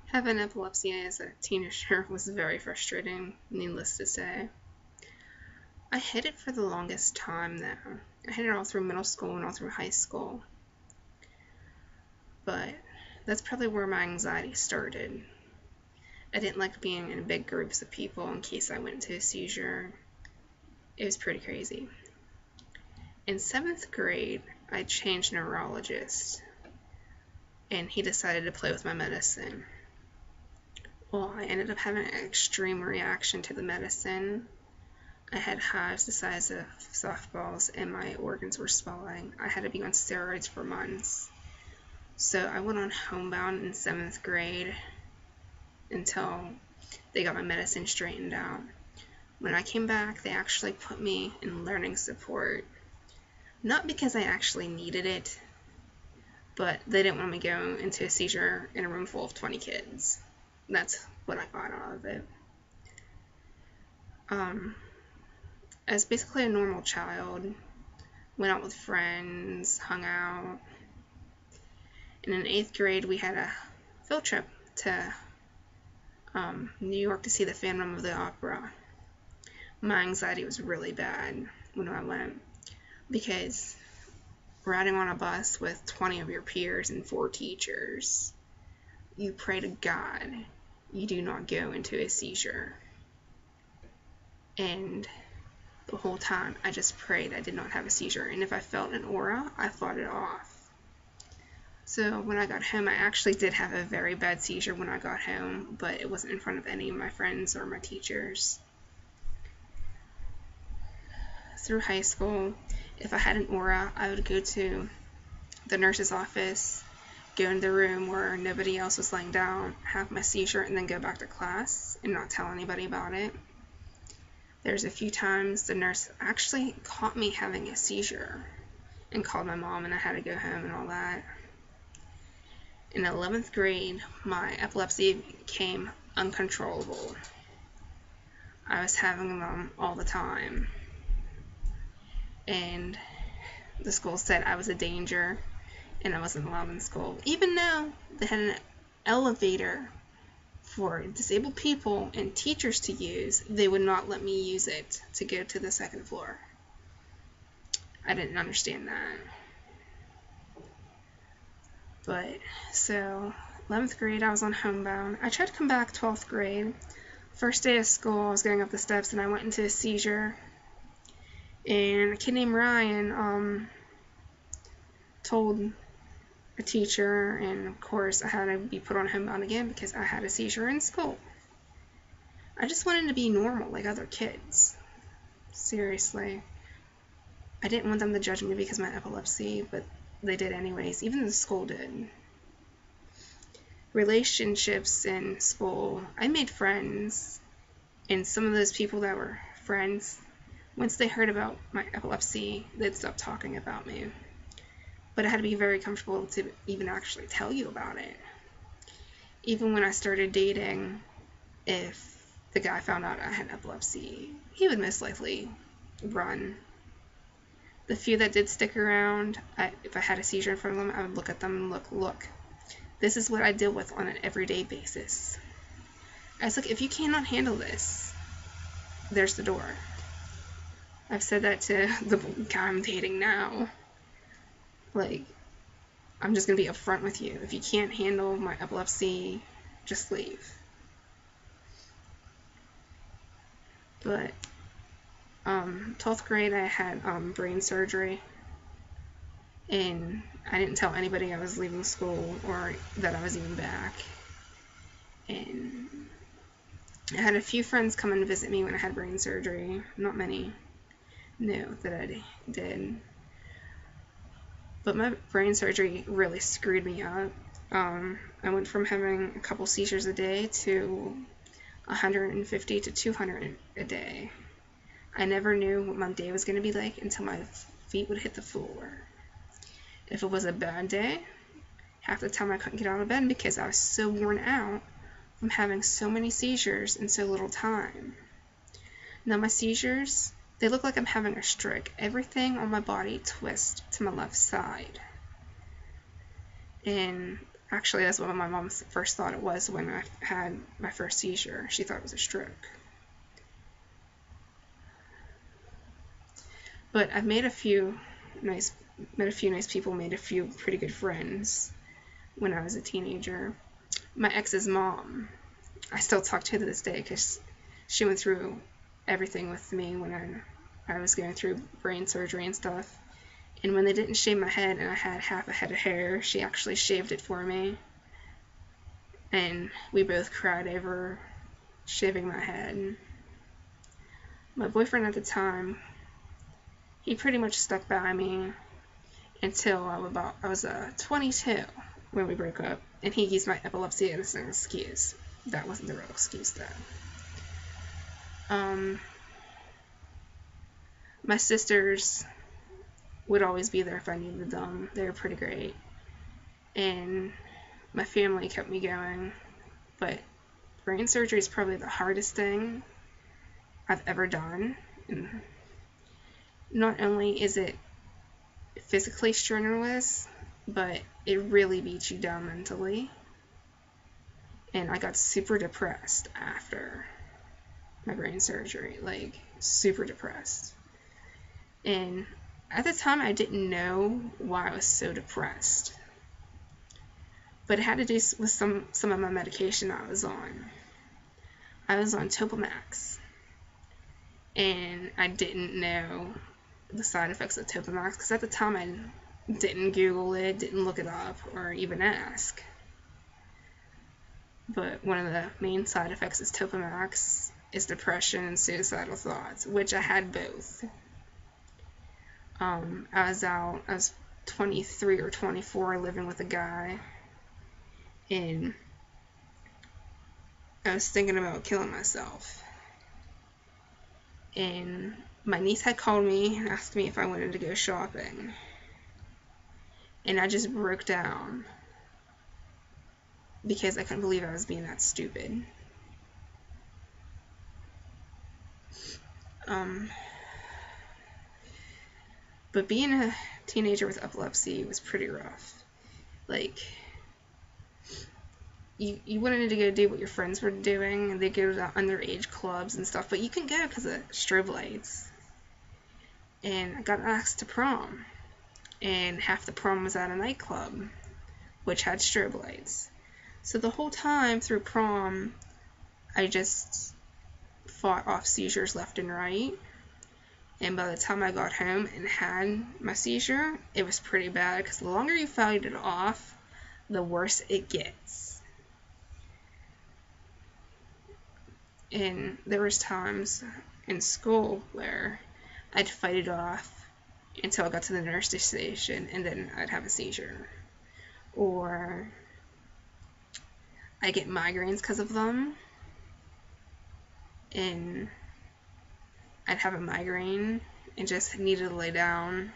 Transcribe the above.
Having epilepsy as a teenager was very frustrating, needless to say. I had it for the longest time though. I had it all through middle school and all through high school. But that's probably where my anxiety started. I didn't like being in big groups of people in case I went into a seizure. It was pretty crazy. In 7th grade, I changed neurologists, and he decided to play with my medicine. Well, I ended up having an extreme reaction to the medicine. I had hives the size of softballs, and my organs were swelling. I had to be on steroids for months. So I went on homebound in 7th grade until they got my medicine straightened out. When I came back, they actually put me in learning support. Not because I actually needed it, but they didn't want me to go into a seizure in a room full of 20 kids. That's what I got out of it. I was basically a normal child. Went out with friends, hung out. And in 8th grade, we had a field trip to New York to see the Phantom of the Opera. My anxiety was really bad when I went, because riding on a bus with 20 of your peers and 4 teachers, you pray to God you do not go into a seizure. And the whole time I just prayed I did not have a seizure, and if I felt an aura, I fought it off. So when I got home, I actually did have a very bad seizure when I got home, but it wasn't in front of any of my friends or my teachers. Through high school, if I had an aura, I would go to the nurse's office, go in the room where nobody else was laying down, have my seizure, and then go back to class and not tell anybody about it. There's a few times the nurse actually caught me having a seizure and called my mom, and I had to go home and all that. In 11th grade, my epilepsy became uncontrollable. I was having them all the time. And the school said I was a danger and I wasn't allowed in school. Even though they had an elevator for disabled people and teachers to use, they would not let me use it to go to the 2nd floor. I didn't understand that. But, so, 11th grade, I was on homebound. I tried to come back 12th grade. First day of school, I was going up the steps and I went into a seizure. And a kid named Ryan told a teacher, and of course I had to be put on homebound again because I had a seizure in school. I just wanted to be normal like other kids. Seriously. I didn't want them to judge me because of my epilepsy, but they did anyways. Even the school did. Relationships in school. I made friends, and some of those people that were friends, once they heard about my epilepsy, they'd stop talking about me. But I had to be very comfortable to even actually tell you about it. Even when I started dating, if the guy found out I had epilepsy, he would most likely run. The few that did stick around, if I had a seizure in front of them, I would look at them and look, this is what I deal with on an everyday basis. I was like, if you cannot handle this, there's the door. I've said that to the guy I'm dating now. Like, I'm just going to be upfront with you. If you can't handle my epilepsy, just leave. But 12th grade, I had brain surgery, and I didn't tell anybody I was leaving school or that I was even back. And I had a few friends come and visit me when I had brain surgery. Not many knew that I did. But my brain surgery really screwed me up. I went from having a couple seizures a day to 150 to 200 a day. I never knew what my day was going to be like until my feet would hit the floor. If it was a bad day, half the time I couldn't get out of bed because I was so worn out from having so many seizures in so little time. Now my seizures, they look like I'm having a stroke. Everything on my body twists to my left side. And Actually, that's what my mom first thought it was when I had my first seizure. She thought it was a stroke. But I've met a few nice people, made a few pretty good friends when I was a teenager. My ex's mom, I still talk to her to this day because she went through everything with me when I was going through brain surgery and stuff. And when they didn't shave my head and I had half a head of hair, she actually shaved it for me. And we both cried over shaving my head. My boyfriend at the time, he pretty much stuck by me until I was 22 when we broke up, and he used my epilepsy as an excuse. That wasn't the real excuse, though. My sisters would always be there if I needed them. They were pretty great. And my family kept me going. But brain surgery is probably the hardest thing I've ever done. And not only is it physically strenuous, but it really beats you down mentally. And I got super depressed after my brain surgery, like super depressed. And at the time, I didn't know why I was so depressed. But it had to do with some of my medication I was on. I was on Topamax. And I didn't know the side effects of Topamax because at the time I didn't Google it, didn't look it up, or even ask. But one of the main side effects of Topamax is depression and suicidal thoughts, which I had both. I was 23 or 24 living with a guy, and I was thinking about killing myself. And my niece had called me and asked me if I wanted to go shopping. And I just broke down because I couldn't believe I was being that stupid. But being a teenager with epilepsy was pretty rough. Like, you wanted to go do what your friends were doing, and they go to underage clubs and stuff, but you couldn't go because of strobe lights. And I got asked to prom, and half the prom was at a nightclub, which had strobe lights. So the whole time through prom, I just fought off seizures left and right. And by the time I got home and had my seizure, it was pretty bad because the longer you fight it off, the worse it gets. And there was times in school where I'd fight it off until I got to the nurse's station, and then I'd have a seizure. Or I get migraines because of them, and I'd have a migraine and just needed to lay down